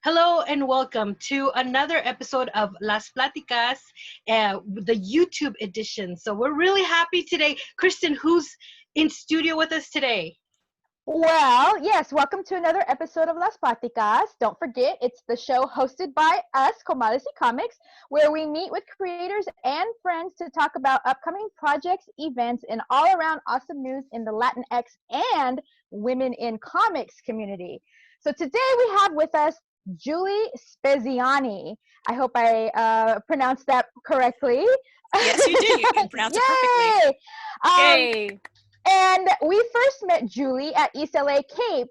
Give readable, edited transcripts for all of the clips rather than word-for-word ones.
Hello and welcome to another episode of Las Platicas, the YouTube edition. So we're really happy today. Kristen, who's in studio with us today? Well, yes, welcome to another episode of Las Platicas. Don't forget, it's the show hosted by us, Comales y Comics, where we meet with creators and friends to talk about upcoming projects, events, and all around awesome news in the Latinx and women in comics community. So today we have with us Giulie Speziani. I hope I pronounced that correctly. Yes, you did. You pronounced it perfectly. Yay! And we first met Giulie at East LA Cape,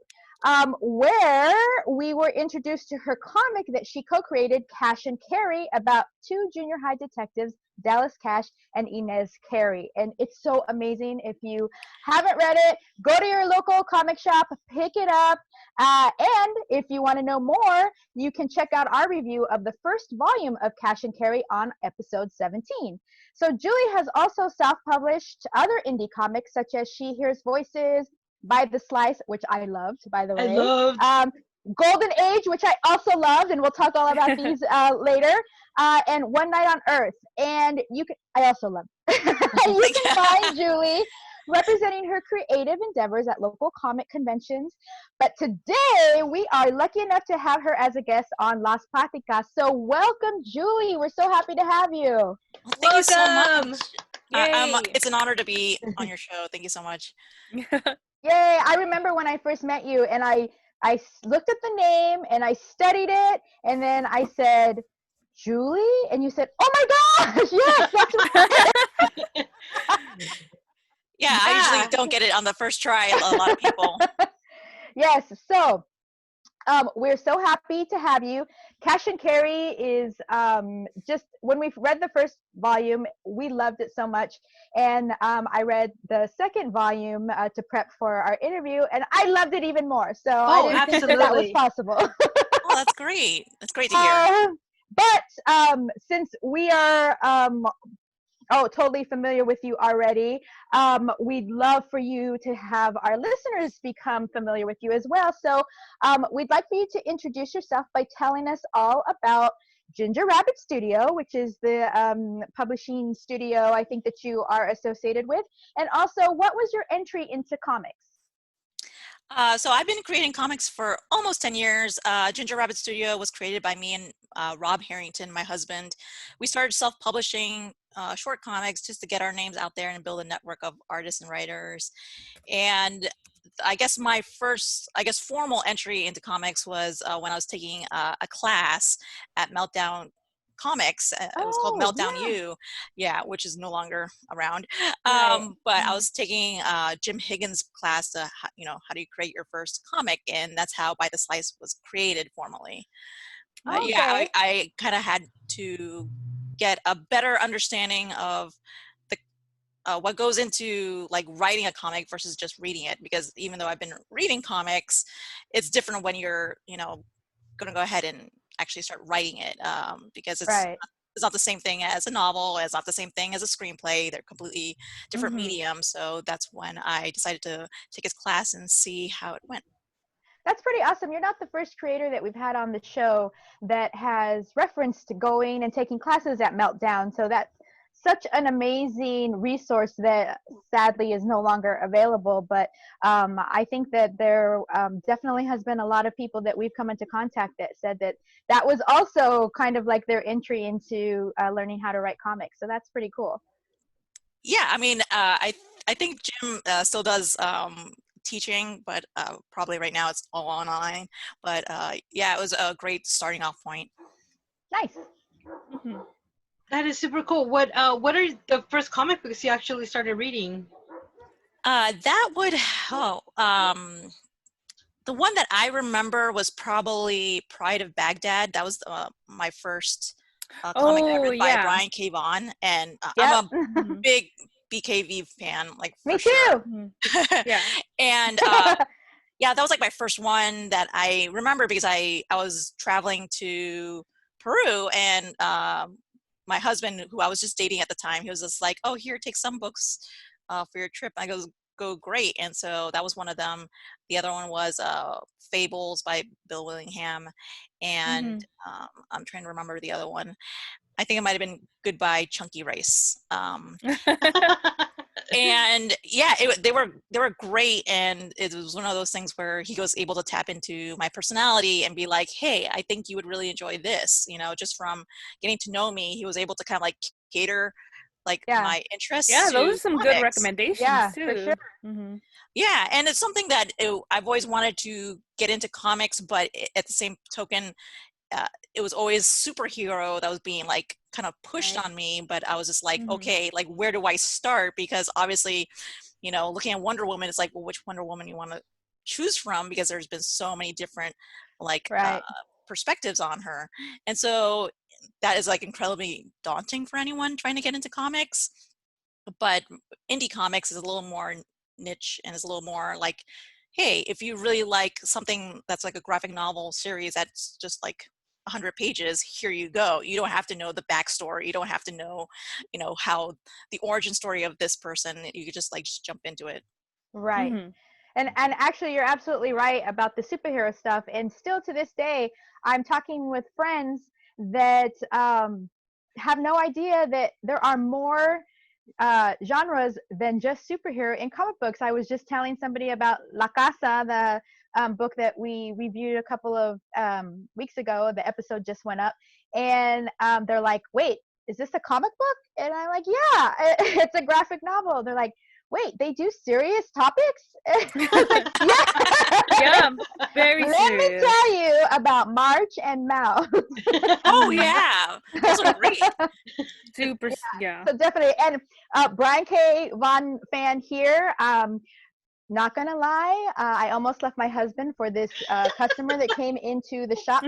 where we were introduced to her comic that she co-created, Cash and Carrie, about two junior high detectives, Dallas Cash and Inez Carrie. And it's so amazing. If you haven't read it, go to your local comic shop, pick it up. And if you want to know more, you can check out our review of the first volume of Cash and Carrie on episode 17. So Giulie has also self-published other indie comics such as She Hears Voices, By the Slice, which I loved, by the way. I loved. Golden Age, which I also loved, and we'll talk all about these later. And One Night on Earth. And I also love. You can find Giulie representing her creative endeavors at local comic conventions. But today we are lucky enough to have her as a guest on Las Platicas. So welcome, Giulie. We're so happy to have you. Well, thank you so Welcome. much. Yay. It's an honor to be on your show. Thank you so much. Yay! I remember when I first met you, and I looked at the name and I studied it, and then I said, Giulie, and you said, "Oh my gosh, yes, that's right." Yeah, I usually don't get it on the first try. A lot of people. Yes, so we're so happy to have you. Cash and Carrie is just, when we read the first volume, we loved it so much. And I read the second volume to prep for our interview, and I loved it even more. So I didn't think that was possible. Oh, that's great. That's great to hear. But since we are totally familiar with you already, we'd love for you to have our listeners become familiar with you as well. So we'd like for you to introduce yourself by telling us all about Ginger Rabbit Studio, which is the publishing studio I think that you are associated with, and also what was your entry into comics? So I've been creating comics for almost 10 years. Ginger Rabbit Studio was created by me and Rob Harrington, my husband. We started self-publishing short comics just to get our names out there and build a network of artists and writers. And I guess my first, formal entry into comics was when I was taking a class at Meltdown Comics. It was called Meltdown U, which is no longer around. Right. But I was taking Jim Higgins' class to, how do you create your first comic, and that's how By the Slice was created formally. I kind of had to get a better understanding of the what goes into like writing a comic versus just reading it, because even though I've been reading comics, it's different when you're going to go ahead and actually start writing it, because it's not the same thing as a novel. It's not the same thing as a screenplay. They're completely different mediums. So that's when I decided to take his class and see how it went. That's pretty awesome. You're not the first creator that we've had on the show that has referenced going and taking classes at Meltdown. So that's such an amazing resource that sadly is no longer available. But I think that there definitely has been a lot of people that we've come into contact that said that that was also kind of like their entry into learning how to write comics. So that's pretty cool. Yeah, I mean, I think Jim still does teaching, but probably right now it's all online. But it was a great starting off point. Nice. Mm-hmm. That is super cool. What are the first comic books you actually started reading? The one that I remember was probably Pride of Baghdad. That was my first comic I read by Brian K. Vaughan, and I'm a big BKV fan, like for Me too. sure. Yeah. And that was like my first one that I remember, because I was traveling to Peru, and my husband, who I was just dating at the time, he was just like, "Oh, here, take some books for your trip." I go go great. And so that was one of them. The other one was Fables by Bill Willingham. And I'm trying to remember the other one. I think it might have been Goodbye Chunky Rice. And yeah, they were great, and it was one of those things where he was able to tap into my personality and be like, hey, I think you would really enjoy this, just from getting to know me. He was able to kind of like cater like my interests. Yeah, those are some comics. Good recommendations too. For sure. Yeah, and it's something that I've always wanted to get into comics, but at the same token, it was always superhero that was being like kind of pushed on me, but I was just like, okay, like where do I start? Because obviously, looking at Wonder Woman, it's like, well, which Wonder Woman you want to choose from? Because there's been so many different like perspectives on her. And so that is like incredibly daunting for anyone trying to get into comics. But indie comics is a little more niche and is a little more like, hey, if you really like something that's like a graphic novel series that's just like 100 pages, here you go. You don't have to know the backstory. You don't have to know, how the origin story of this person. You could just jump into it. Right. And actually, you're absolutely right about the superhero stuff. And still to this day, I'm talking with friends that have no idea that there are more genres than just superhero in comic books. I was just telling somebody about La Casa, the book that we reviewed a couple of weeks ago. The episode just went up, and they're like, wait, is this a comic book? And I'm like, yeah, it's a graphic novel. They're like, wait, they do serious topics? Like, yeah, very Let serious. me tell you about March and Mouse. Oh yeah, those are great. Super, yeah. So definitely, and Brian K. Von fan here. Not gonna lie, I almost left my husband for this customer that came into the shop.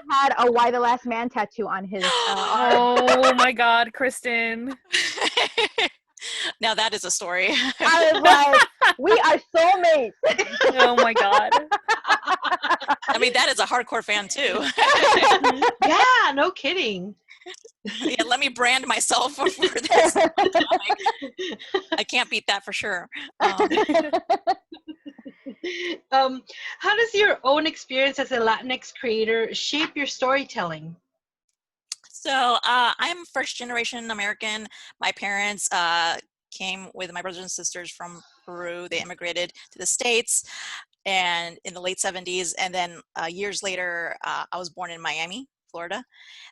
Had a "Why the Last Man" tattoo on his arm. Oh my God, Kristen. Now that is a story. I was like, we are soulmates. Oh my God. I mean, that is a hardcore fan too. Yeah, no kidding. Yeah, let me brand myself for this comic. I can't beat that for sure. How does your own experience as a Latinx creator shape your storytelling? So I'm first generation American. My parents came with my brothers and sisters from Peru. They immigrated to the States and in the late 70s. And then years later, I was born in Miami, Florida.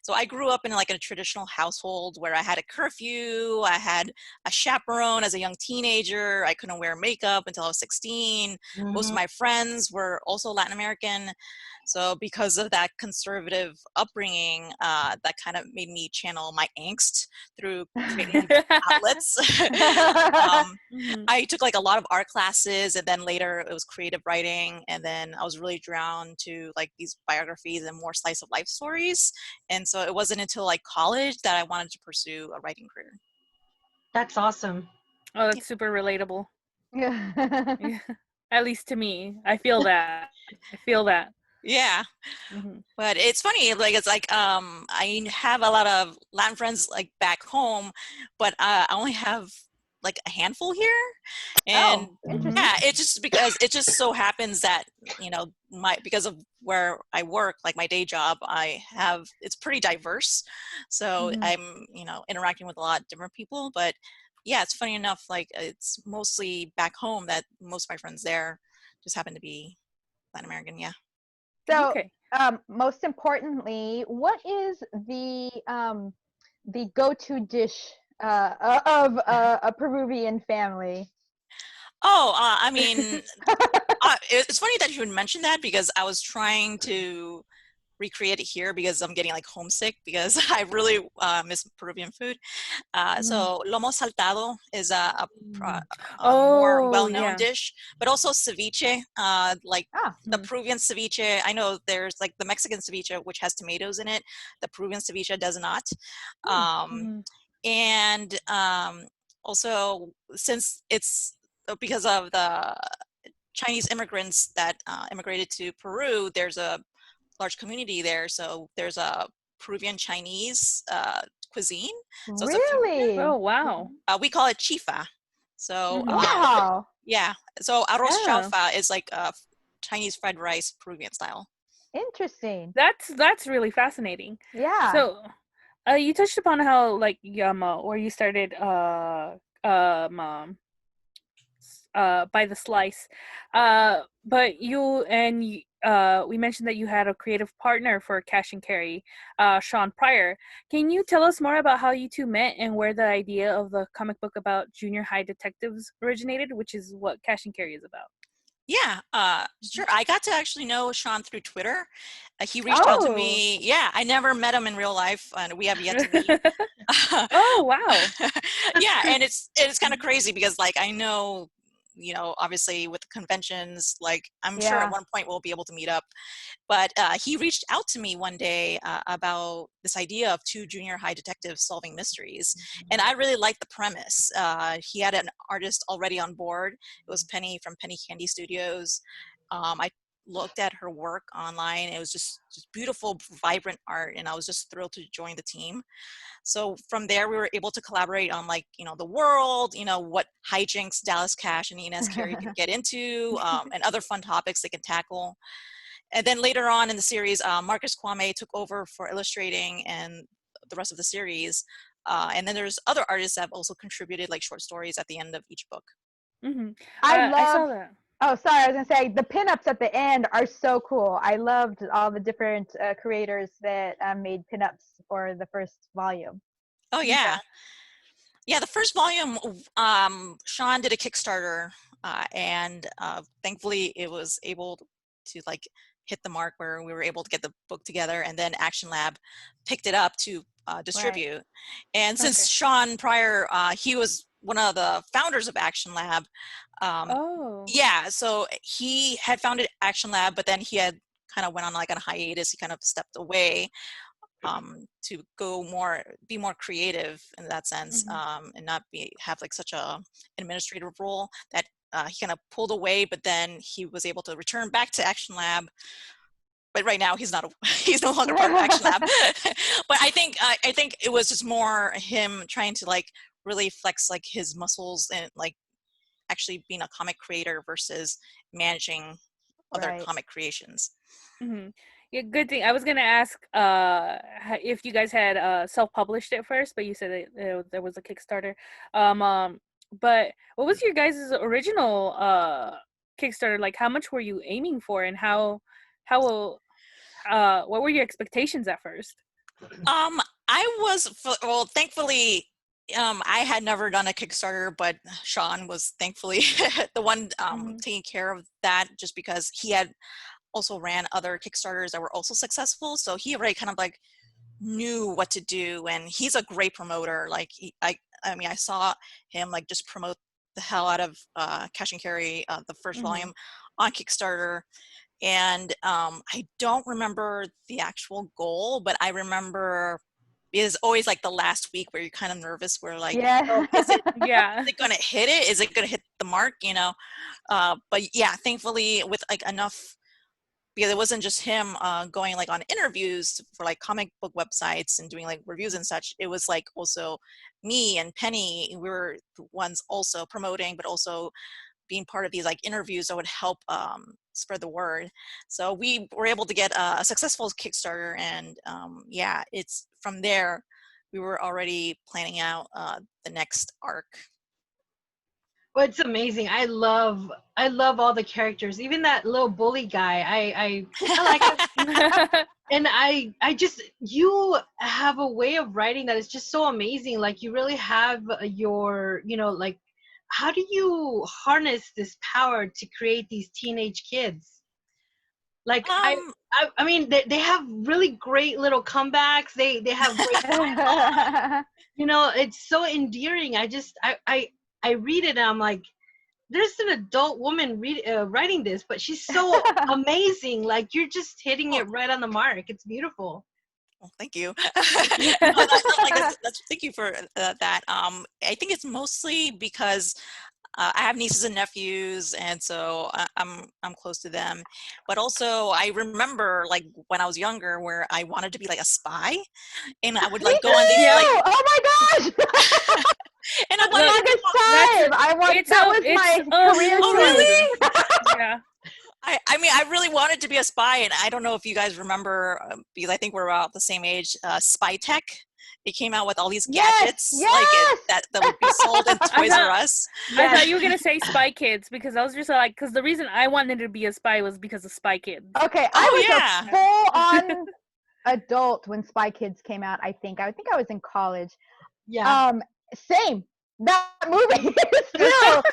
So I grew up in like a traditional household where I had a curfew. I had a chaperone as a young teenager. I couldn't wear makeup until I was 16. Most of my friends were also Latin American. So because of that conservative upbringing, that kind of made me channel my angst through creating outlets. I took like a lot of art classes, and then later it was creative writing. And then I was really drawn to like these biographies and more slice of life stories. And so it wasn't until like college that I wanted to pursue a writing career. That's awesome. Oh, that's super relatable. Yeah. Yeah. At least to me. I feel that. Yeah. But it's funny, like it's like I have a lot of Latin friends like back home, but I only have like a handful here. And yeah, it's just because it just so happens that, because of where I work, like my day job, it's pretty diverse. So I'm, interacting with a lot of different people, but yeah, it's funny enough, like it's mostly back home that most of my friends there just happen to be Latin American. Yeah. So, most importantly, what is the go-to dish of a Peruvian family? Oh, I mean, it's funny that you would mention that because I was trying to recreate it here because I'm getting like homesick because I really miss Peruvian food. So lomo saltado is a more well-known dish, but also ceviche, the Peruvian ceviche. I know there's like the Mexican ceviche, which has tomatoes in it. The Peruvian ceviche does not. And also, since it's because of the Chinese immigrants that immigrated to Peru, there's a large community there. So there's a Peruvian Chinese cuisine. So really? Oh, wow. We call it chifa. So wow. Yeah. So arroz Yeah. chaufa is like Chinese fried rice, Peruvian style. Interesting. That's really fascinating. Yeah. So, you touched upon how like where you started by the slice, but we mentioned that you had a creative partner for Cash and Carrie, Sean Pryor. Can you tell us more about how you two met and where the idea of the comic book about junior high detectives originated, which is what Cash and Carrie is about? Yeah, sure. I got to actually know Sean through Twitter. He reached out to Oh. me. Yeah, I never met him in real life, and we have yet to meet. Oh, wow. Yeah, and it's kind of crazy because like I know, obviously with the conventions, like I'm sure at Yeah. one point we'll be able to meet up. But he reached out to me one day about this idea of two junior high detectives solving mysteries. And I really liked the premise. He had an artist already on board. It was Penny from Penny Candy Studios. I looked at her work online. It was just beautiful, vibrant art. And I was just thrilled to join the team. So from there, we were able to collaborate on like, the world, what hijinks Dallas Cash and Inez Carrie can get into, and other fun topics they can tackle. And then later on in the series, Marcus Kwame took over for illustrating and the rest of the series. And then there's other artists that have also contributed like short stories at the end of each book. Mm-hmm. I I saw love. that. Oh, sorry. I was gonna say the pinups at the end are so cool. I loved all the different creators that made pinups for the first volume. Oh yeah. Yeah, the first volume, Sean did a Kickstarter, and thankfully it was able to like hit the mark where we were able to get the book together, and then Action Lab picked it up to distribute. Right. And since Sean Pryor, he was one of the founders of Action Lab. Oh. Yeah, so he had founded Action Lab, but then he had kind of went on like a hiatus. He kind of stepped away to be more creative in that sense, and not have like such a administrative role that he kind of pulled away, but then he was able to return back to Action Lab. But right now he's not he's no longer part of Action Lab. But I think it was just more him trying to like really flex like his muscles and like actually being a comic creator versus managing other Right. comic creations. Mm-hmm. Yeah, good thing. I was gonna ask if you guys had self-published it first, but you said that there was a Kickstarter. But what was your guys' original Kickstarter like? How much were you aiming for, and how what were your expectations at first? Well, thankfully, I had never done a Kickstarter, but Sean was thankfully the one taking care of that, just because he had also ran other Kickstarters that were also successful. So he already kind of like knew what to do, and he's a great promoter. Like I mean, I saw him like just promote the hell out of Cash and Carry, the first volume on Kickstarter. And I don't remember the actual goal, but I remember it's always like the last week where you're kind of nervous, where like, oh, is it going to hit it? Is it going to hit the mark? But yeah, thankfully with like enough, because it wasn't just him going like on interviews for like comic book websites and doing like reviews and such. It was like also me and Penny, we were the ones also promoting, but also being part of these like interviews that would help spread the word. So we were able to get a successful Kickstarter, and yeah, it's from there we were already planning out the next arc. Well, it's amazing. I love all the characters. Even that little bully guy. I like him. And I just, you have a way of writing that is just so amazing. Like you really have your, like, how do you harness this power to create these teenage kids? Like I mean, they have really great little comebacks. They have great it's so endearing. I read it and I'm like, there's an adult woman writing this, but she's so amazing. Like you're just hitting it right on the mark. It's beautiful. Well, thank you. Thank you for that. I think it's mostly because I have nieces and nephews, and so I'm close to them. But also, I remember like when I was younger, where I wanted to be like a spy, and I would like go on these like. Oh my gosh! And I'm like, longest time. That was my career oh, choice. really? Yeah. I mean, I really wanted to be a spy, and I don't know if you guys remember, because I think we're about the same age, Spy Tech. It came out with all these gadgets that would be sold in Toys R Us. I thought you were going to say Spy Kids, because I was just like, because the reason I wanted to be a spy was because of Spy Kids. Okay, I was a full-on adult when Spy Kids came out, I think. I was in college. Yeah. Same. That movie still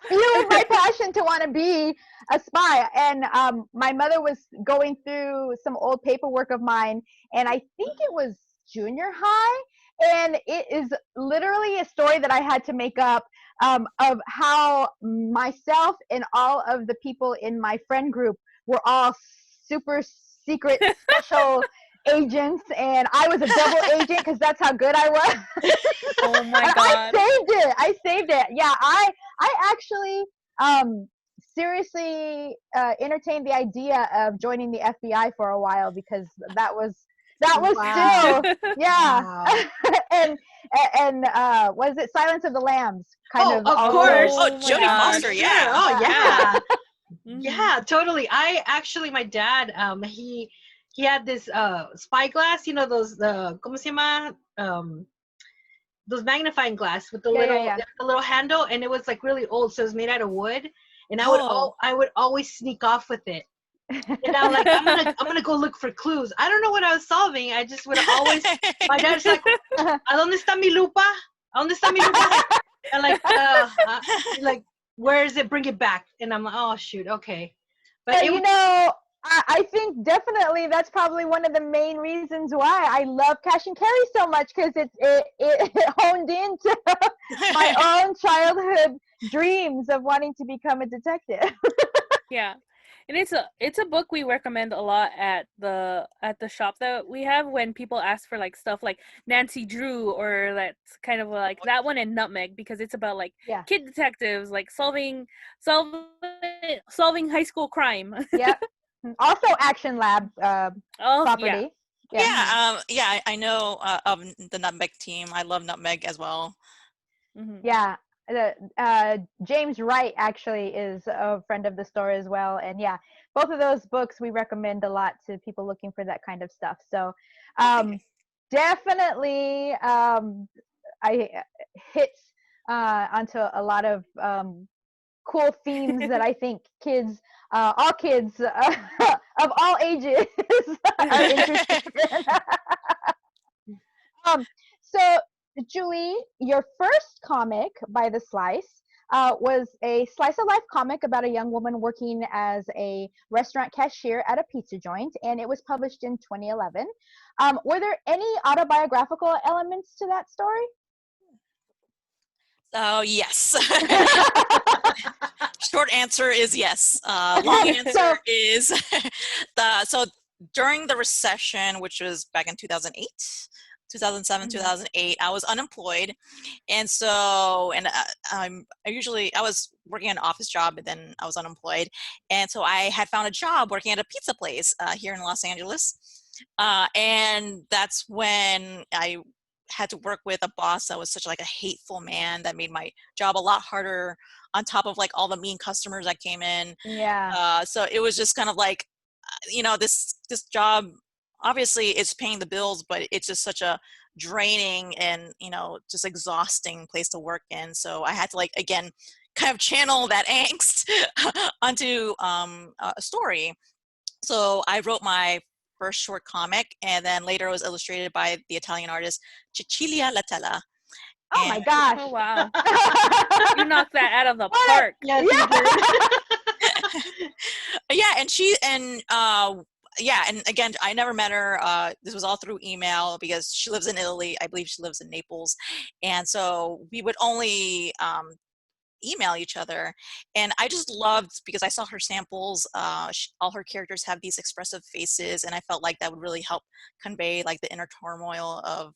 fueled my passion to want to be a spy. And my mother was going through some old paperwork of mine, and I think it was junior high. And it is literally a story that I had to make up of how myself and all of the people in my friend group were all super secret special agents, and I was a double agent because that's how good I was. Oh my God. I saved it. Yeah, I actually seriously entertained the idea of joining the FBI for a while, because that was Wow. still yeah. Wow. and was it Silence of the Lambs kind of of all course. Oh, my Jodie God. Foster, Sure. yeah. Oh yeah. Mhm. Yeah, totally. I actually, my dad, he had this spyglass, you know, those ¿cómo se llama? Those magnifying glass with the the little handle, and it was like really old, so it was made out of wood. And Oh. I would always sneak off with it. And I'm like, I'm gonna go look for clues. I don't know what I was solving. I just would always. My dad's like, ¿A dónde está mi lupa? ¿A dónde está mi lupa? And like, where is it? Bring it back. And I'm like, oh shoot, okay. But you know, I think definitely that's probably one of the main reasons why I love Cash and Carrie so much, because it honed into my own childhood dreams of wanting to become a detective. Yeah. And it's a book we recommend a lot at the shop that we have when people ask for like stuff like Nancy Drew, or that's kind of like that one, and Nutmeg, because it's about like kid detectives like solving high school crime. Yep. Also Action Lab property. Yeah, I know of the Nutmeg team. I love Nutmeg as well. Mm-hmm. Yeah. James Wright actually is a friend of the store as well, and yeah, both of those books we recommend a lot to people looking for that kind of stuff. So definitely I hits onto a lot of cool themes that I think all kids of all ages are interested in. So Julie, your first comic by The Slice was a slice of life comic about a young woman working as a restaurant cashier at a pizza joint, and it was published in 2011. Were there any autobiographical elements to that story? Oh, yes. Short answer is yes. Long answer is so during the recession, which was back in 2008. 2007, 2008, I was unemployed. And so, I was working an office job, and then I was unemployed. And so I had found a job working at a pizza place here in Los Angeles. And that's when I had to work with a boss that was such like a hateful man that made my job a lot harder, on top of like all the mean customers that came in. Yeah. So it was just kind of like, this job, obviously it's paying the bills, but it's just such a draining and just exhausting place to work in. So I had to like, again, kind of channel that angst onto a story. So I wrote my first short comic, and then later it was illustrated by the Italian artist Cecilia Latella. Oh my gosh. Oh wow. You knocked that out of the park. Yes, you did. And again, I never met her. This was all through email, because she lives in Italy. I believe she lives in Naples. And so we would only email each other. And I just loved, because I saw her samples, all her characters have these expressive faces, and I felt like that would really help convey like the inner turmoil of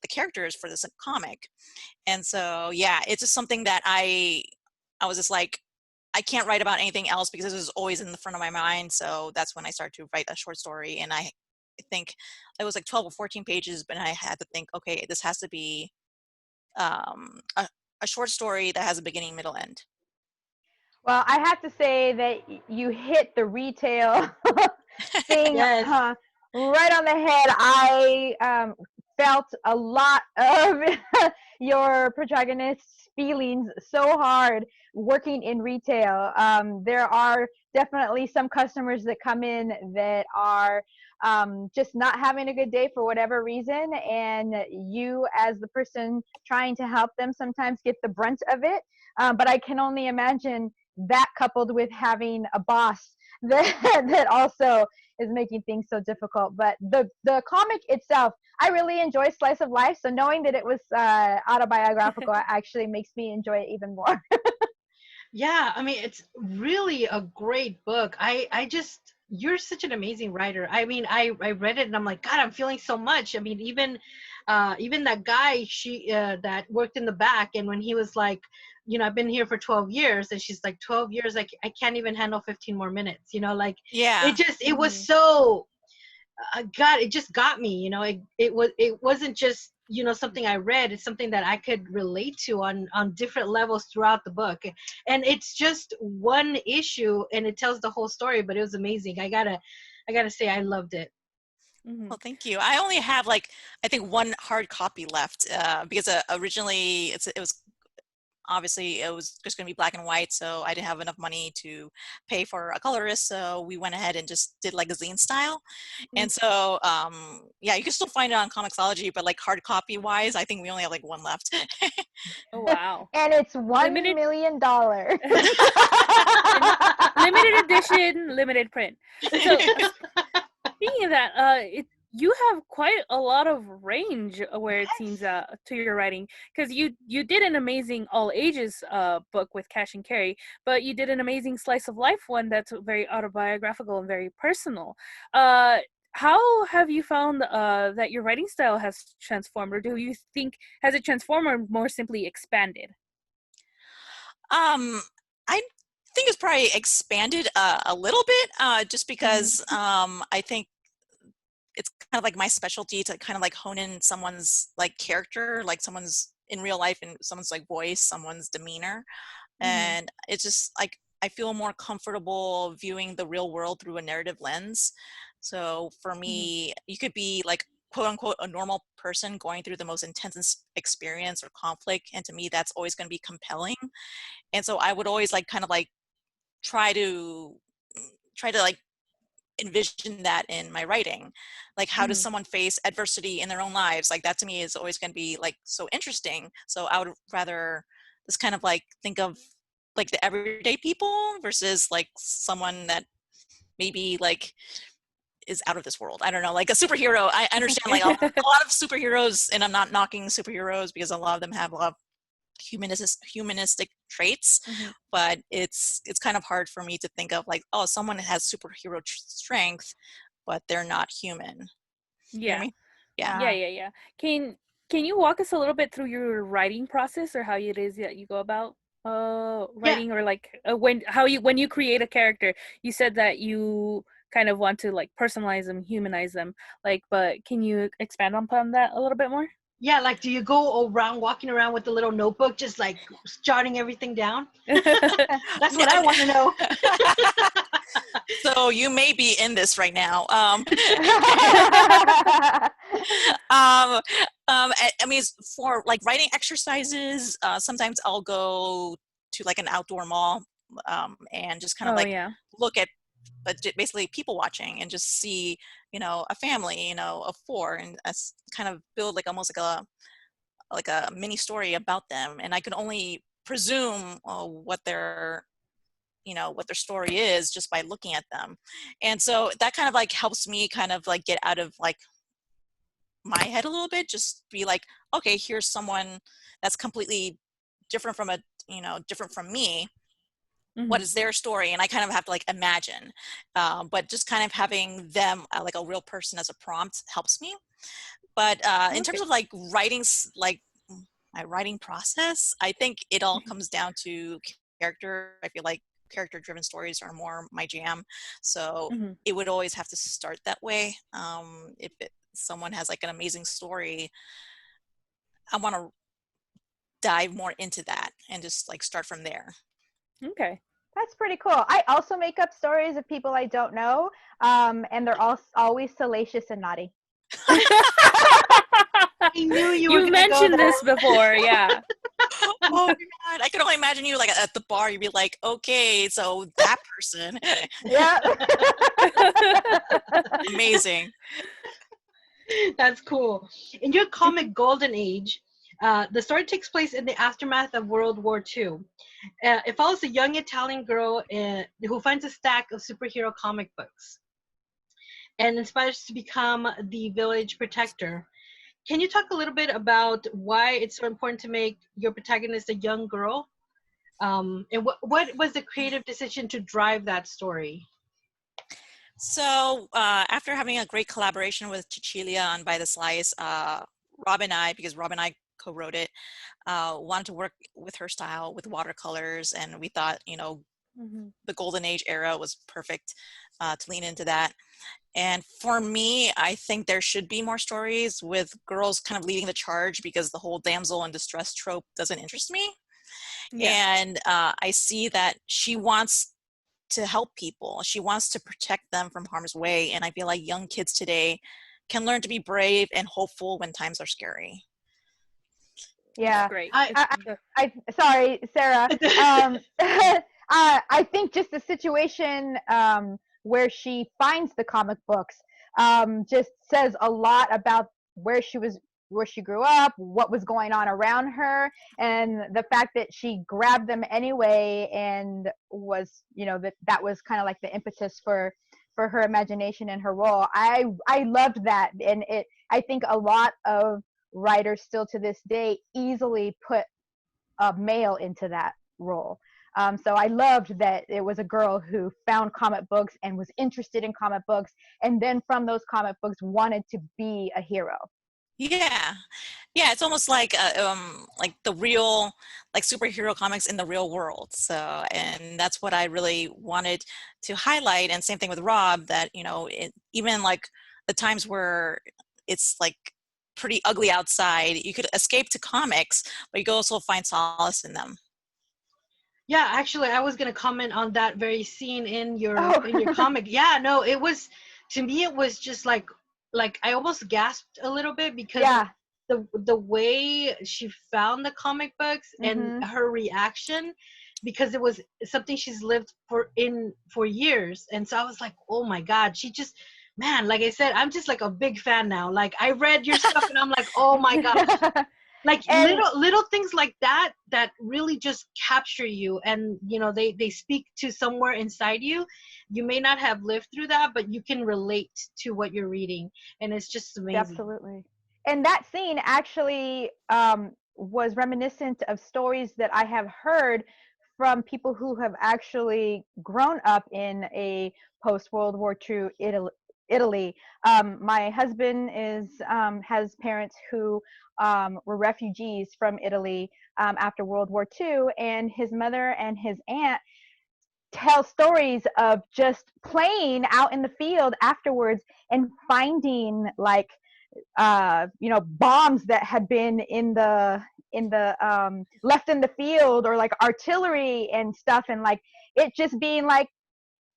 the characters for this comic. And so, yeah, it's just something that I was just like, I can't write about anything else, because this was always in the front of my mind. So that's when I started to write a short story. And I think it was like 12 or 14 pages, but I had to think, okay, this has to be a short story that has a beginning, middle, end. Well, I have to say that you hit the retail thing Yes. right on the head. I felt a lot of your protagonist's feelings so hard working in retail. There are definitely some customers that come in that are just not having a good day for whatever reason, and you, as the person trying to help them, sometimes get the brunt of it. But I can only imagine that coupled with having a boss that also is making things so difficult. But the comic itself, I really enjoy Slice of Life, so knowing that it was autobiographical actually makes me enjoy it even more. Yeah, I mean, it's really a great book. I just, you're such an amazing writer. I mean, I read it and I'm like, God, I'm feeling so much. I mean, even that guy, that worked in the back, and when he was like, I've been here for 12 years, and she's like, 12 years, like I can't even handle 15 more minutes, like Yeah. it was so, God, it just got me, it wasn't just, something I read. It's something that I could relate to on different levels throughout the book. And it's just one issue and it tells the whole story, but it was amazing. I gotta say, I loved it. Well, thank you. I only have like, I think one hard copy left because originally it was obviously it was just going to be black and white, so I didn't have enough money to pay for a colorist, so we went ahead and just did like a zine style. And so yeah, you can still find it on Comixology, but like hard copy wise, I think we only have like one left. Oh wow. And it's $1 million. Limited edition, limited print. So speaking of that, you have quite a lot of range where it seems to your writing, because you did an amazing all ages book with Cash and Carrie, but you did an amazing slice of life one that's very autobiographical and very personal. How have you found that your writing style has transformed, or do you think has it transformed or more simply expanded? I think it's probably expanded a little bit, just because I think it's kind of like my specialty to kind of like hone in someone's like character, like someone's in real life and someone's like voice, someone's demeanor. And it's just like I feel more comfortable viewing the real world through a narrative lens. So for me, you could be like quote unquote a normal person going through the most intense experience or conflict, and to me that's always going to be compelling. And so I would always like kind of like try to like envision that in my writing. Like how does someone face adversity in their own lives? Like that to me is always going to be like so interesting. So I would rather just kind of like think of like the everyday people versus like someone that maybe like is out of this world. I don't know, like a superhero. I understand like a lot of superheroes, and I'm not knocking superheroes because a lot of them have a lot of humanistic traits, but it's kind of hard for me to think of like, oh, someone has superhero strength but they're not human. You know what I mean? Yeah. Can you walk us a little bit through your writing process, or how it is that you go about writing, or like when you create a character? You said that you kind of want to like personalize them, humanize them, like, but can you expand upon that a little bit more? Yeah, like, do you go around walking around with a little notebook, just like jotting everything down? That's what I want to know. So you may be in this right now. I mean, for like writing exercises, sometimes I'll go to like an outdoor mall and just kind of look at, but basically people watching and just see, a family, of four, and kind of build like almost like a mini story about them. And I can only presume what their story is just by looking at them. And so that kind of like helps me kind of like get out of like my head a little bit, just be like, okay, here's someone that's completely different from different from me. What is their story? And I kind of have to like imagine, but just kind of having them like a real person as a prompt helps me. But in terms of like like my writing process, I think it all comes down to character. I feel like character driven stories are more my jam, so it would always have to start that way. If someone has like an amazing story, I want to dive more into that and just like start from there. Okay. That's pretty cool. I also make up stories of people I don't know, and they're all always salacious and naughty. I knew you were You've gonna go mentioned there. this before, yeah. Oh my God. I can only imagine you like at the bar, you'd be like, okay, so that person. Yeah. Amazing. That's cool. In your comic Golden Age, the story takes place in the aftermath of World War II. It follows a young Italian girl who finds a stack of superhero comic books and inspires to become the village protector. Can you talk a little bit about why it's so important to make your protagonist a young girl? And what was the creative decision to drive that story? So after having a great collaboration with Cecilia on By the Slice, Rob and I, because Rob and I co-wrote it, wanted to work with her style with watercolors, and we thought, the Golden Age era was perfect to lean into that. And for me, I think there should be more stories with girls kind of leading the charge, because the whole damsel in distress trope doesn't interest me. Yeah. And I see that she wants to help people. She wants to protect them from harm's way. And I feel like young kids today can learn to be brave and hopeful when times are scary. Yeah. Great. I sorry, Sarah. I think just the situation where she finds the comic books just says a lot about where she grew up, what was going on around her, and the fact that she grabbed them anyway, and was, that was kind of like the impetus for her imagination and her role. I loved that, and I think a lot of writers still to this day easily put a male into that role. So I loved that it was a girl who found comic books and was interested in comic books, and then from those comic books wanted to be a hero. Yeah, it's almost like the real, like, superhero comics in the real world. So, and that's what I really wanted to highlight. And same thing with Rob, that even like the times where it's like pretty ugly outside, you could escape to comics, but you could also find solace in them. Yeah, actually, I was gonna comment on that very scene in your Oh. comic. Yeah, no, it was, to me, it was just like I almost gasped a little bit, because Yeah. the way she found the comic books and Mhm. her reaction, because it was something she's lived for years, and so I was like, oh my God, she just, man, like I said, I'm just like a big fan now. Like, I read your stuff and I'm like, oh my God. Like, And little things like that really just capture you, and they speak to somewhere inside you. You may not have lived through that, but you can relate to what you're reading, and it's just amazing. absolutely. And that scene actually was reminiscent of stories that I have heard from people who have actually grown up in a post World War II Italy. My husband has parents who were refugees from Italy after World War II, and his mother and his aunt tell stories of just playing out in the field afterwards and finding, like, bombs that had been in the left in the field, or like artillery and stuff, and like it just being like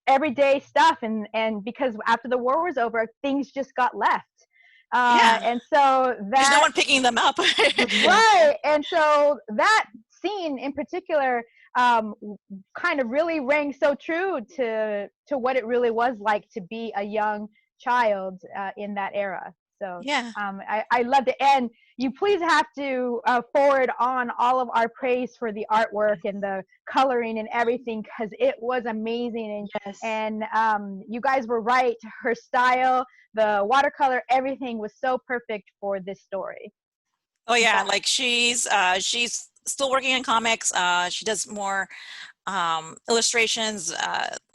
everyday stuff, and because after the war was over, things just got left, Yeah, and so there's no that, one picking them up. right, and so that scene in particular kind of really rang so true to what it really was like to be a young child in that era. So Yeah. I loved it, and you please have to forward on all of our praise for the artwork and the coloring and everything, because it was amazing, Yes. and you guys were right. Her style, the watercolor, everything was so perfect for this story. Oh yeah, like she's still working in comics. She does more illustrations.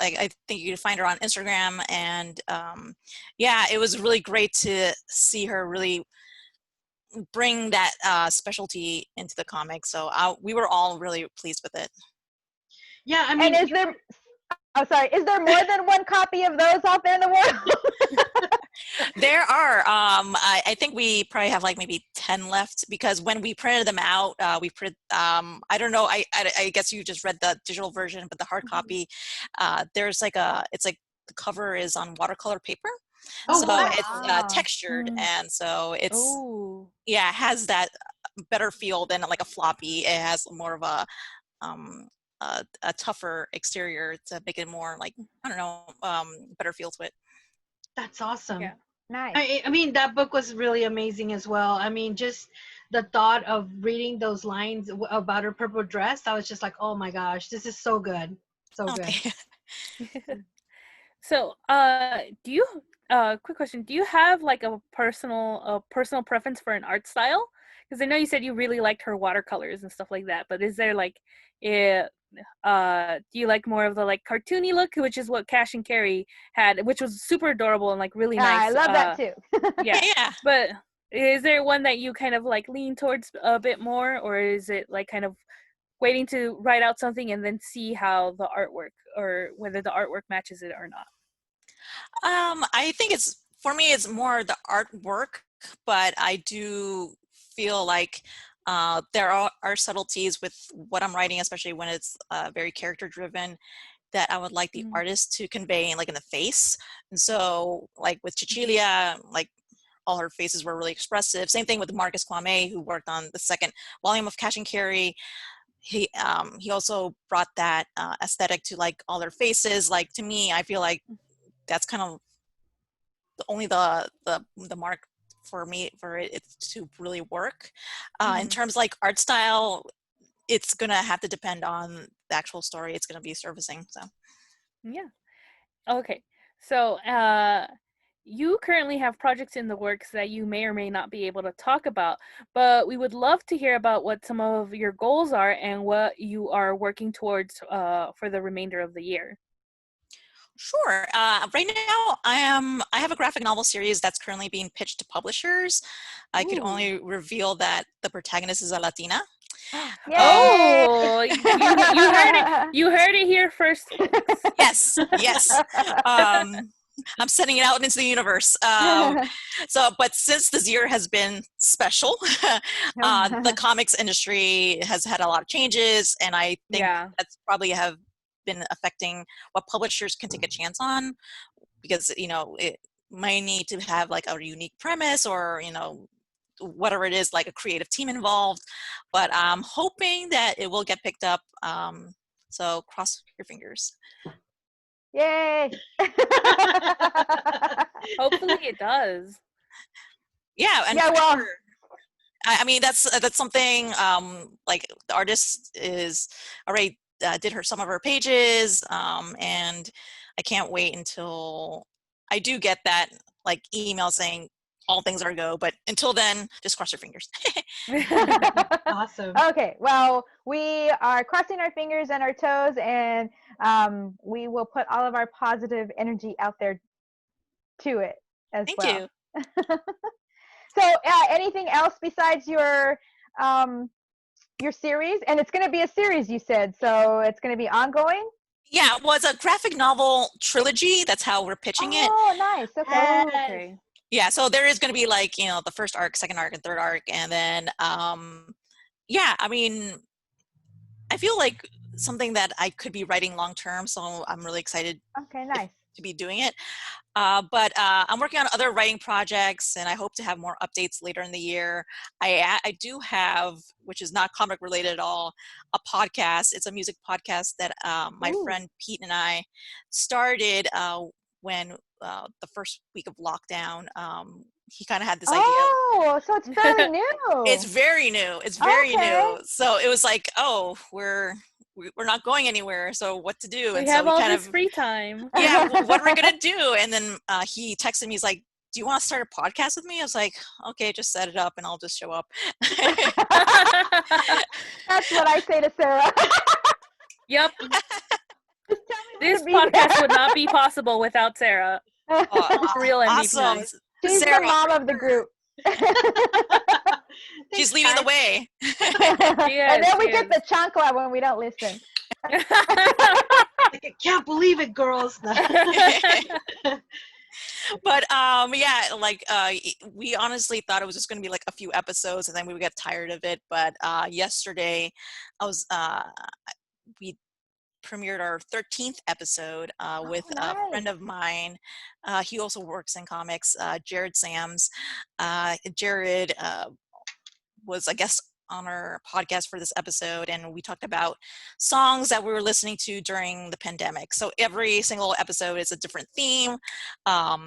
Like, I think you can find her on Instagram, and yeah, it was really great to see her really bring that specialty into the comics. So we were all really pleased with it. Yeah, I mean, And is there more than one copy of those out there in the world? There are, I think we probably have like maybe pen left because when we printed them out, we printed, I don't know, I guess you just read the digital version, but the hard copy, there's like it's like the cover is on watercolor paper. Oh, So wow. it's textured, and so it's, yeah, it has that better feel than like a floppy. It has more of a tougher exterior to make it more like, I don't know, better feel to it. That's awesome. Yeah. Nice. I mean, that book was really amazing as well. I mean, just the thought of reading those lines about her purple dress, I was just like, oh my gosh, this is so good. So good. So, do you, quick question, do you have like a personal preference for an art style? Because I know you said you really liked her watercolors and stuff like that, but is there like, do you like more of the like cartoony look, which is what Cash and Carrie had, which was super adorable and like really nice? I love that too. Yeah. But is there one that you kind of like lean towards a bit more, or is it like kind of waiting to write out something and then see how the artwork, or whether the artwork matches it or not? I think for me, it's more the artwork, but I do feel like there are subtleties with what I'm writing, especially when it's very character driven, that I would like the artist to convey like in the face. And so like with Cecilia, like all her faces were really expressive. Same thing with Marcus Kwame, who worked on the second volume of Cash and Carrie. He also brought that aesthetic to like all their faces. Like to me, I feel like that's kind of only the mark for me for it to really work. In terms like art style, it's gonna have to depend on the actual story it's gonna be servicing. So yeah. Okay. So you currently have projects in the works that you may or may not be able to talk about, but we would love to hear about what some of your goals are and what you are working towards for the remainder of the year. Sure. Right now, I have a graphic novel series that's currently being pitched to publishers. I could only reveal that the protagonist is a Latina. Oh, you heard it! You heard it here first. Yes. I'm sending it out into the universe. But since this year has been special, the comics industry has had a lot of changes, and I think that's probably have been affecting what publishers can take a chance on, because it might need to have like a unique premise, or whatever it is, like a creative team involved. But I'm hoping that it will get picked up. So cross your fingers. Yay! Hopefully it does. Yeah, and sure. I mean that's something like the artist is already did some of her pages, and I can't wait until I do get that like email saying all things are go. But until then, just cross your fingers. Awesome. Okay, well, we are crossing our fingers and our toes, and we will put all of our positive energy out there to it as well. Thank you. So, anything else besides your series? And it's going to be a series, you said, so it's going to be ongoing? Yeah, well, it's a graphic novel trilogy. That's how we're pitching it. Oh, nice. Okay. Yeah, so there is going to be like, the first arc, second arc, and third arc. And then, yeah, I mean, I feel like something that I could be writing long term. So I'm really excited to be doing it. But I'm working on other writing projects, and I hope to have more updates later in the year. I do have, which is not comic related at all, a podcast. It's a music podcast that my friend Pete and I started when the first week of lockdown. He kind of had this idea. Oh, so it's fairly new. It's very new. It's very new. So it was like, oh, we're not going anywhere, so what to do? We have all this free time. Yeah, what are we gonna do? And then he texted me. He's like, "Do you want to start a podcast with me?" I was like, "Okay, just set it up, and I'll just show up." That's what I say to Sarah. Yep. This podcast would not be possible without Sarah. Real MVP. Awesome. She's Sarah, the mom of the group. She's leading the way. And then we get the chancla when we don't listen. Like, I can't believe it, girls. But yeah, like we honestly thought it was just going to be like a few episodes and then we would get tired of it. But yesterday I was we premiered our 13th episode with a friend of mine. He also works in comics, Jared Sams. Jared was a guest on our podcast for this episode, and we talked about songs that we were listening to during the pandemic. So every single episode is a different theme. A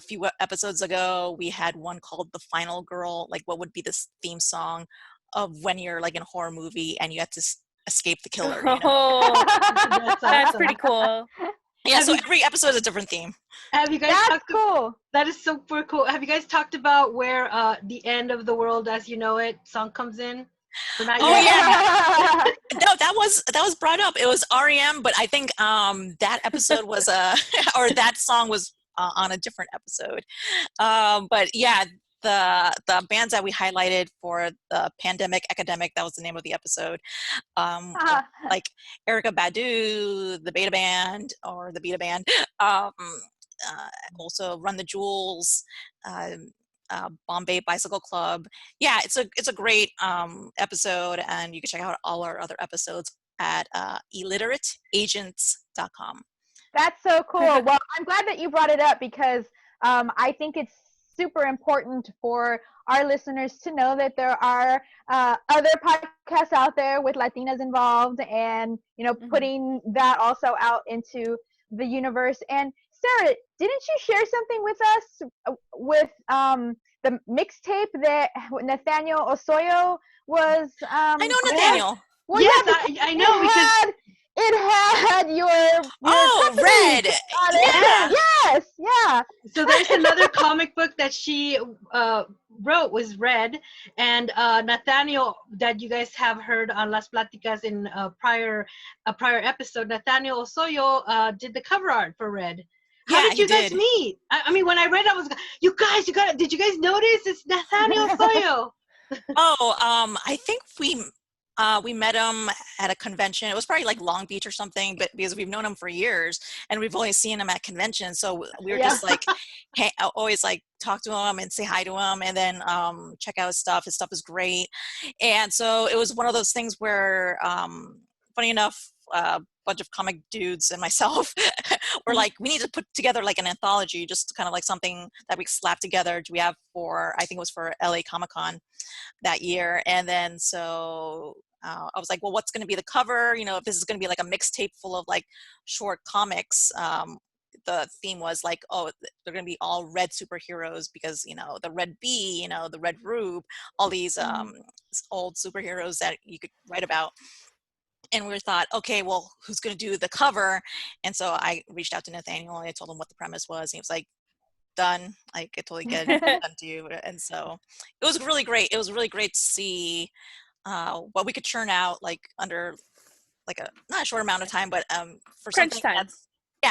few episodes ago, we had one called The Final Girl, like what would be this theme song of when you're like in a horror movie and you have to escape the killer, you know? Oh, That's that's awesome. pretty cool. Yeah, so every episode is a different theme. Have you guys That's cool. That is super cool. Have you guys talked about where the end of the world as you know it song comes in? Or not Oh yet? yeah. No, that was brought up. It was REM, but I think that episode was or that song was on a different episode. But yeah, the bands that we highlighted for the pandemic academic, that was the name of the episode. Like Erykah Badu, the Beta Band or the Beta Band. Also Run the Jewels, Bombay Bicycle Club. Yeah, it's a great episode, and you can check out all our other episodes at illiterateagents.com. That's so cool. Well, I'm glad that you brought it up because I think it's super important for our listeners to know that there are other podcasts out there with Latinas involved, and putting that also out into the universe. And Sarah, didn't you share something with us with the mixtape that Nathaniel Osoyo was? I know Nathaniel. Well, yes, yeah, I know because it had your Red. On it. Yeah. Yes, yeah. So there's another comic book that she wrote was Red, and Nathaniel that you guys have heard on Las Platicas in a prior episode. Nathaniel Osoyo did the cover art for Red. How did you guys meet? I mean, when I read it, I was, you guys, did you guys notice it's Nathaniel Osoyo? I think we met him at a convention. It was probably like Long Beach or something, but because we've known him for years and we've only seen him at conventions, so we were just like, hey, I always like talk to him and say hi to him, and then check out his stuff. His stuff is great, and so it was one of those things where, funny enough, a bunch of comic dudes and myself were like, we need to put together like an anthology, just kind of like something that we slapped together. We have for, I think it was for LA Comic-Con that year, and then so I was like, well, what's going to be the cover? If this is going to be like a mixtape full of like short comics, the theme was like, oh, they're going to be all red superheroes because, the Red Bee, the Red Rube, all these old superheroes that you could write about. And we thought, okay, well, who's going to do the cover? And so I reached out to Nathaniel and I told him what the premise was. And he was like, done. I could totally get it done to you. And so it was really great. It was really great to see what we could churn out like under like not a short amount of time, but for crunch something time.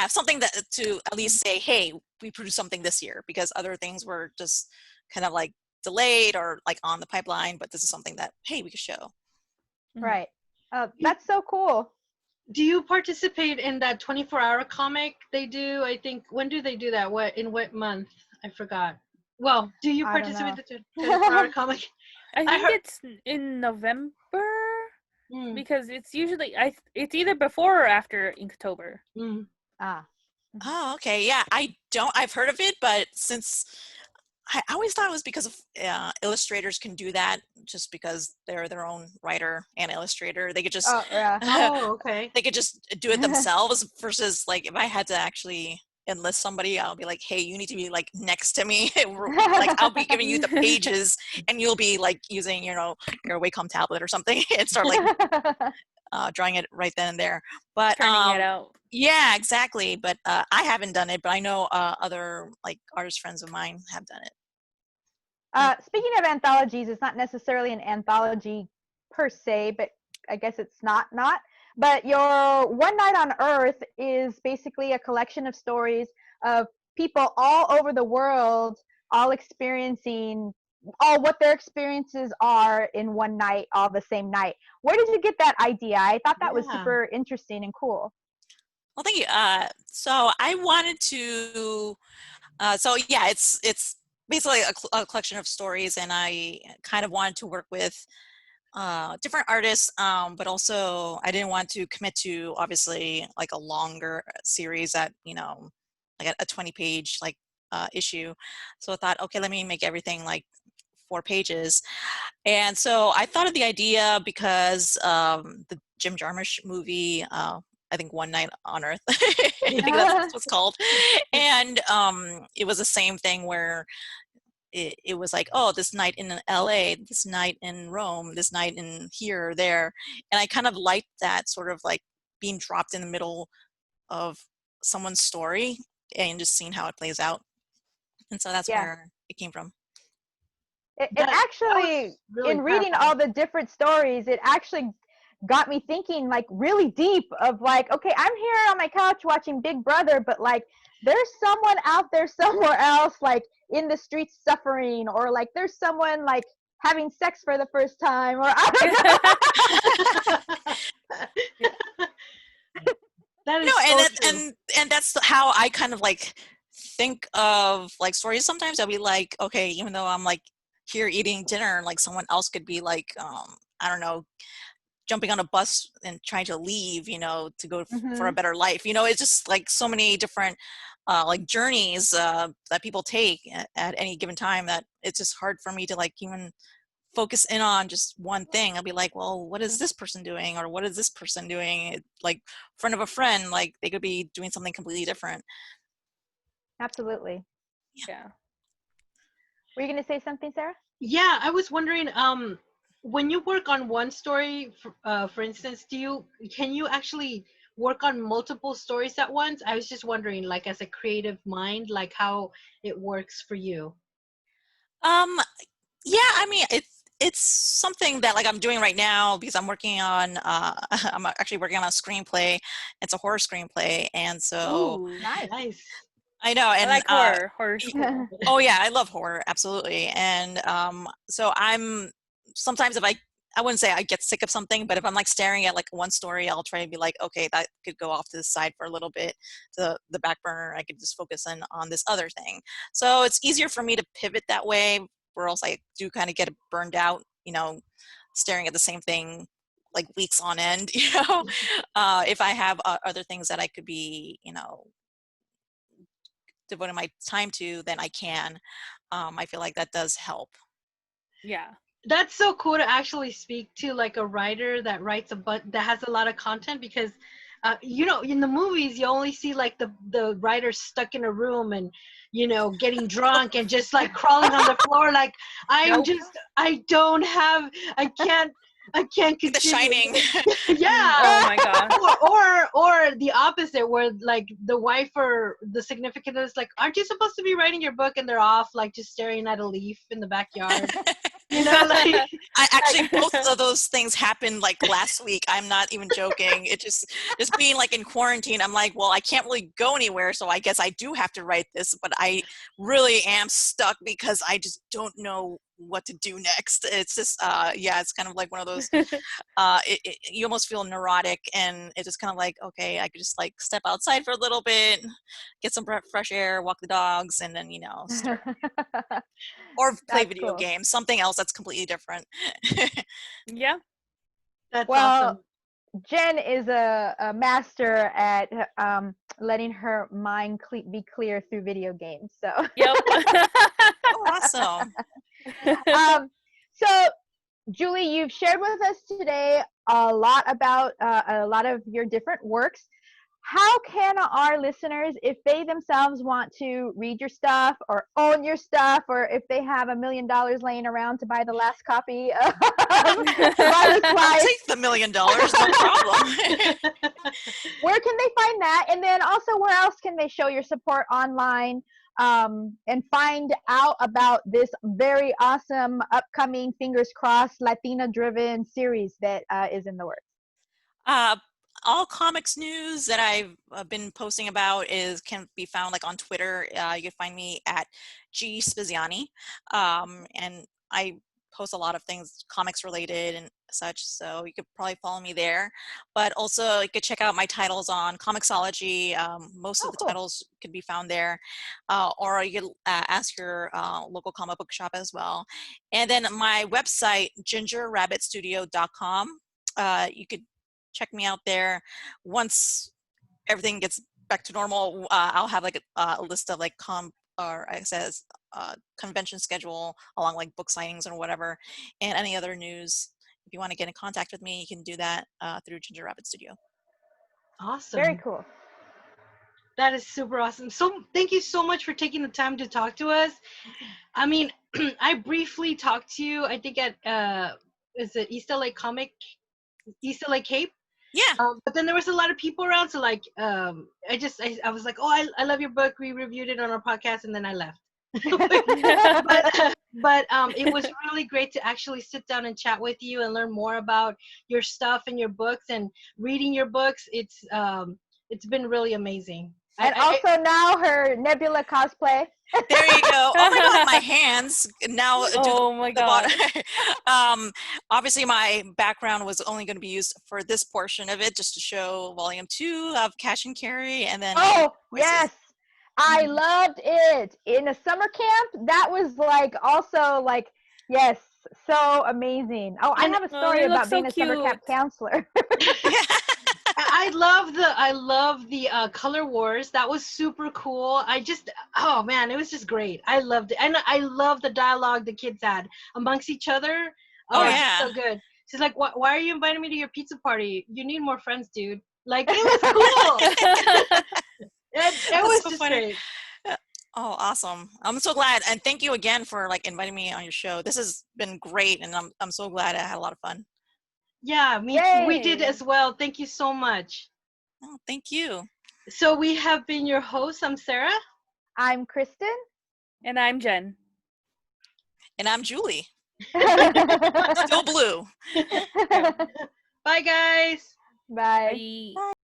something that to at least say, hey, we produced something this year, because other things were just kind of like delayed or like on the pipeline, but this is something that, hey, we could show. Right. That's so cool. Do you participate in that 24-hour comic they do? I think, when do they do that? In what month? I forgot. Well, do you participate in the 24-hour comic? I think it's in November because it's usually it's either before or after Inktober. Oh, okay. Yeah, I've heard of it, but since I always thought it was because of illustrators can do that just because they're their own writer and illustrator. They could just okay. They could just do it themselves versus like if I had to actually enlist somebody, I'll be like, hey, you need to be like next to me. Like I'll be giving you the pages and you'll be like using, your Wacom tablet or something and start like drawing it right then and there. But turning it out. Yeah, exactly. But I haven't done it, but I know other like artist friends of mine have done it. Speaking of anthologies, it's not necessarily an anthology per se, but I guess it's not. But your One Night on Earth is basically a collection of stories of people all over the world, all experiencing all what their experiences are in one night, all the same night. Where did you get that idea? I thought that was super interesting and cool. Well, thank you. So I wanted to So yeah, it's basically a collection of stories, and I kind of wanted to work with different artists, but also I didn't want to commit to obviously like a longer series that, you know, like a 20-page like issue. So I thought, okay, let me make everything like 4 pages. And so I thought of the idea because the Jim Jarmusch movie, I think One Night on Earth, I think that's what it's called. And it was the same thing where it was like, oh, this night in LA, this night in Rome, this night in here or there. And I kind of liked that sort of like being dropped in the middle of someone's story and just seeing how it plays out. And so that's Yeah. where it came from. It That actually, was really in reading powerful. all the different stories, it actually got me thinking like really deep of like, okay, I'm here on my couch watching Big Brother, but like there's someone out there somewhere else, like in the streets suffering, or like there's someone like having sex for the first time, or I don't know. That No, is and so true. and that's how I kind of like think of like stories. Sometimes I'll be like, okay, even though I'm like here eating dinner, like someone else could be like, I don't know, jumping on a bus and trying to leave, you know, to go for a Mhm. better life. You know, it's just like so many different like journeys that people take at any given time that it's just hard for me to like even focus in on just one thing. I'll be like, well, what is this person doing, or what is this person doing? Like friend of a friend, like they could be doing something completely different. Absolutely. Yeah. Were you going to say something, Sarah? Yeah, I was wondering, when you work on one story, for instance, can you actually work on multiple stories at once? I was just wondering, like as a creative mind, like how it works for you. um yeah, I mean, it's something that like I'm doing right now because I'm working on I'm actually working on a screenplay. It's a horror screenplay, and so Ooh. Nice. Nice. I know. I And like horror. Horror's cool. oh yeah, I love horror, absolutely. And so I'm sometimes if I wouldn't say I get sick of something, but if I'm like staring at like one story, I'll try to be like, okay, that could go off to the side for a little bit, to the back burner. I could just focus in on this other thing. So it's easier for me to pivot that way, or else I do kind of get burned out, you know, staring at the same thing like weeks on end, you know. If I have other things that I could be, you know, devoting my time to, then I can. I feel like that does help. Yeah. That's so cool to actually speak to like a writer that writes that has a lot of content, because you know, in the movies you only see like the writer stuck in a room and, you know, getting drunk and just like crawling on the floor, like Nope. I don't have, I can't Like The continue. Shining. Yeah. Oh my god. Or the opposite, where like the wife or the significant other is like, aren't you supposed to be writing your book, and they're off like just staring at a leaf in the backyard, you know, like I actually both of those things happened like last week. I'm not even joking. It just being like in quarantine, I'm like, well, I can't really go anywhere, so I guess I do have to write this, but I really am stuck because I just don't know what to do next. It's just yeah, it's kind of like one of those you almost feel neurotic, and it's just kind of like, okay, I could just like step outside for a little bit, get some fresh air, walk the dogs, and then, you know, start or play That's video cool. games, something else that's completely different. Yeah. that's Well, awesome. Jen is a master at letting her mind be clear through video games. So, Yep. Oh, awesome. um, so Giulie, you've shared with us today a lot about a lot of your different works. How can our listeners, if they themselves want to read your stuff or own your stuff, or if they have $1 million laying around to buy the last copy, to buy the I'll slice, take the $1 million, no problem. where can they find that? And then also, where else can they show your support online, and find out about this very awesome upcoming, fingers crossed, Latina driven series that is in the works? uh, all comics news that I've been posting about can be found like on Twitter. You can find me at Giulie Speziani, and I post a lot of things comics related and such, so you could probably follow me there. But also you could check out my titles on Comixology. Most of the titles could be found there, or you could ask your local comic book shop as well. And then my website, gingerrabbitstudio.com, you could check me out there. Once everything gets back to normal, I'll have like a list of like convention schedule along like book signings or whatever, and any other news. If you want to get in contact with me, you can do that through Ginger Rabbit Studio. Awesome. Very cool. That is super awesome. So thank you so much for taking the time to talk to us. I mean, I briefly talked to you, I think at is it East LA Cape? Yeah. But then there was a lot of people around, so like I was like, oh, I love your book. We reviewed it on our podcast, and then I left. but it was really great to actually sit down and chat with you and learn more about your stuff and your books and reading your books. It's been really amazing. And also now her Nebula cosplay. There you go. Oh my God, my hands now. Oh my God. Obviously, my background was only going to be used for this portion of it, just to show volume 2 of Cash and Carrie, and then. Oh yes, I loved it. In a summer camp, that was like also like yes, so amazing. Oh, I have a story about being a summer camp counselor. I love the color wars. That was super cool. Oh man, it was just great. I loved it, and I love the dialogue the kids had amongst each other. Oh yeah, so good. She's like, why are you inviting me to your pizza party? You need more friends, dude. Like, it was cool. it was so just funny. Great. Oh, awesome. I'm so glad. And thank you again for like inviting me on your show. This has been great, and I'm so glad I had a lot of fun. Yeah, me too. We did as well. Thank you so much. Oh, thank you. So we have been your hosts. I'm Sarah. I'm Kristen. And I'm Jen. And I'm Giulie. Still blue. Bye, guys. Bye. Bye.